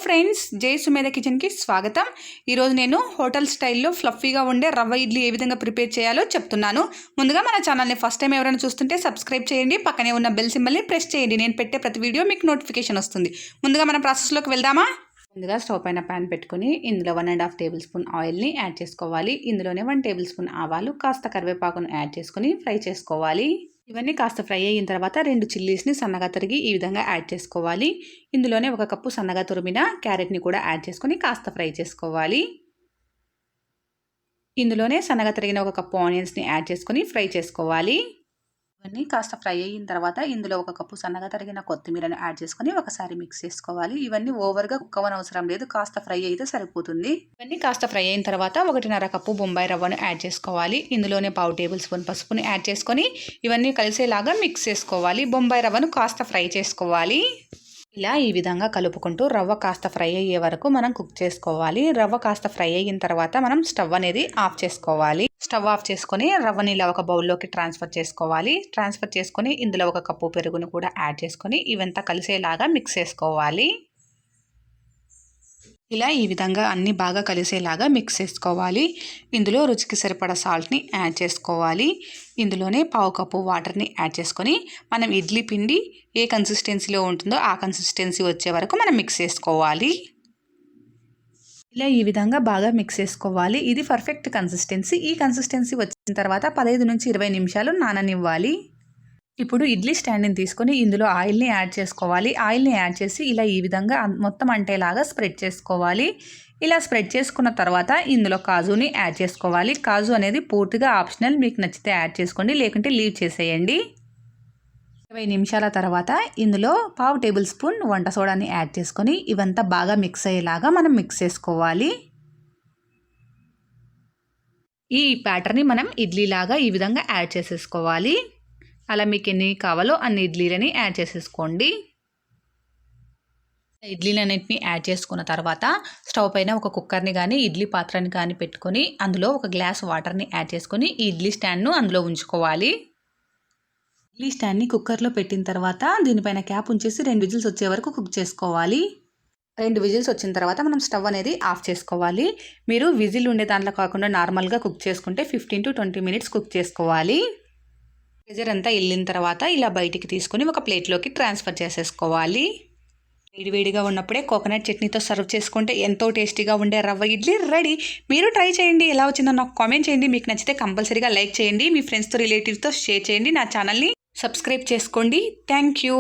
Friends, జై సుమేధ కిచెన్కి స్వాగతం. ఈరోజు నేను హోటల్ స్టైల్లో ఫ్లఫీగా ఉండే రవ్వ ఇడ్లీ ఏ విధంగా ప్రిపేర్ చేయాలో చెప్తున్నాను. ముందుగా మన ఛానల్ని ఫస్ట్ టైం ఎవరైనా చూస్తుంటే సబ్స్క్రైబ్ చేయండి, పక్కనే ఉన్న బెల్ సింబల్ని ప్రెస్ చేయండి. నేను పెట్టే ప్రతి వీడియో మీకు నోటిఫికేషన్ వస్తుంది. ముందుగా మన ప్రాసెస్లోకి వెళ్దామా? ముందుగా స్టవ్ పైన ప్యాన్ పెట్టుకొని ఇందులో 1.5 టేబుల్ స్పూన్ ఆయిల్ని యాడ్ చేసుకోవాలి. ఇందులోనే 1 టేబుల్ స్పూన్ ఆవాలు, కాస్త కరివేపాకును యాడ్ చేసుకొని ఫ్రై చేసుకోవాలి. ఇవన్నీ కాస్త ఫ్రై అయిన తర్వాత 2 చిల్లీస్ని సన్నగా తరిగి ఈ విధంగా యాడ్ చేసుకోవాలి. ఇందులోనే 1 కప్పు సన్నగా తురిమిన క్యారెట్ని కూడా యాడ్ చేసుకొని కాస్త ఫ్రై చేసుకోవాలి. ఇందులోనే సన్నగా తరిగిన 1 కప్పు ఆనియన్స్ని యాడ్ చేసుకొని ఫ్రై చేసుకోవాలి. ఇవన్నీ కాస్త ఫ్రై అయిన తర్వాత ఇందులో 1 కప్పు సన్నగా తరిగిన కొత్తిమీరను యాడ్ చేసుకొని ఒకసారి మిక్స్ చేసుకోవాలి. ఇవన్నీ ఓవర్గా కుక్ అవ్వనవసరం లేదు, కాస్త ఫ్రై అయితే సరిపోతుంది. ఇవన్నీ కాస్త ఫ్రై అయిన తర్వాత 1.5 కప్పు బొంబాయి రవ్వను యాడ్ చేసుకోవాలి. ఇందులోనే 1/2 టేబుల్ స్పూన్ పసుపుని యాడ్ చేసుకొని ఇవన్నీ కలిసేలాగా మిక్స్ చేసుకోవాలి. బొంబాయి రవ్వను కాస్త ఫ్రై చేసుకోవాలి. ఇలా ఈ విధంగా కలుపుకుంటూ రవ్వ కాస్త ఫ్రై అయ్యే వరకు మనం కుక్ చేసుకోవాలి. రవ్వ కాస్త ఫ్రై అయిన తర్వాత మనం స్టవ్ అనేది ఆఫ్ చేసుకోవాలి. స్టవ్ ఆఫ్ చేసుకొని రవ్వని ఇలా ఒక బౌల్లోకి ట్రాన్స్ఫర్ చేసుకోవాలి. ట్రాన్స్ఫర్ చేసుకొని ఇందులో 1 కప్పు పెరుగును కూడా యాడ్ చేసుకొని ఇవంతా కలిసేలాగా మిక్స్ చేసుకోవాలి. ఇలా ఈ విధంగా అన్నీ బాగా కలిసేలాగా మిక్స్ చేసుకోవాలి. ఇందులో రుచికి సరిపడా సాల్ట్ని యాడ్ చేసుకోవాలి. ఇందులోనే 1/2 కప్పు వాటర్ని యాడ్ చేసుకొని మనం ఇడ్లీ పిండి ఏ కన్సిస్టెన్సీలో ఉంటుందో ఆ కన్సిస్టెన్సీ వచ్చే వరకు మనం మిక్స్ చేసుకోవాలి. ఇలా ఈ విధంగా బాగా మిక్స్ చేసుకోవాలి. ఇది పర్ఫెక్ట్ కన్సిస్టెన్సీ. ఈ కన్సిస్టెన్సీ వచ్చిన తర్వాత 15 నుంచి 20 నిమిషాలు నాననివ్వాలి. ఇప్పుడు ఇడ్లీ స్టాండ్ని తీసుకొని ఇందులో ఆయిల్ని యాడ్ చేసుకోవాలి. ఆయిల్ని యాడ్ చేసి ఇలా ఈ విధంగా మొత్తం అంటేలాగా స్ప్రెడ్ చేసుకోవాలి. ఇలా స్ప్రెడ్ చేసుకున్న తర్వాత ఇందులో కాజుని యాడ్ చేసుకోవాలి. కాజు అనేది పూర్తిగా ఆప్షనల్, మీకు నచ్చితే యాడ్ చేసుకోండి, లేకుంటే లీవ్ చేసేయండి. 20 నిమిషాల తర్వాత ఇందులో 1/2 టేబుల్ స్పూన్ వంట సోడాని యాడ్ చేసుకొని ఇవంతా బాగా మిక్స్ అయ్యేలాగా మనం మిక్స్ చేసుకోవాలి. ఈ బ్యాటర్ని మనం ఇడ్లీలాగా ఈ విధంగా యాడ్ చేసేసుకోవాలి. అలా మీకు ఎన్ని కావాలో అన్ని ఇడ్లీలని యాడ్ చేసేసుకోండి. ఇడ్లీలన్నింటినీ యాడ్ చేసుకున్న తర్వాత స్టవ్ పైన ఒక కుక్కర్ని కానీ ఇడ్లీ పాత్రని కానీ పెట్టుకొని అందులో 1 గ్లాస్ వాటర్ని యాడ్ చేసుకొని ఈ ఇడ్లీ స్టాండ్ను అందులో ఉంచుకోవాలి. ఇడ్లీ స్టాండ్ని కుక్కర్లో పెట్టిన తర్వాత దీనిపైన క్యాప్ ఉంచేసి 2 విజిల్స్ వచ్చే వరకు కుక్ చేసుకోవాలి. 2 విజిల్స్ వచ్చిన తర్వాత మనం స్టవ్ అనేది ఆఫ్ చేసుకోవాలి. మీరు విజిల్ ఉండే దాంట్లో కాకుండా నార్మల్గా కుక్ చేసుకుంటే 15 to 20 మినిట్స్ కుక్ చేసుకోవాలి. ప్రెజర్ అంతా వెళ్ళిన తర్వాత ఇలా బయటికి తీసుకొని ఒక ప్లేట్లోకి ట్రాన్స్ఫర్ చేసేసుకోవాలి. వేడివేడిగా ఉన్నప్పుడే కోకోనట్ చట్నీతో సర్వ్ చేసుకుంటే ఎంతో టేస్టీగా ఉండే రవ్వ ఇడ్లీ రెడీ. మీరు ట్రై చేయండి. ఎలా వచ్చిందో నాకు కామెంట్ చేయండి. మీకు నచ్చితే కంపల్సరీగా లైక్ చేయండి. మీ ఫ్రెండ్స్తో రిలేటివ్స్తో షేర్ చేయండి. నా ఛానల్ని సబ్స్క్రైబ్ చేసుకోండి. Thank you.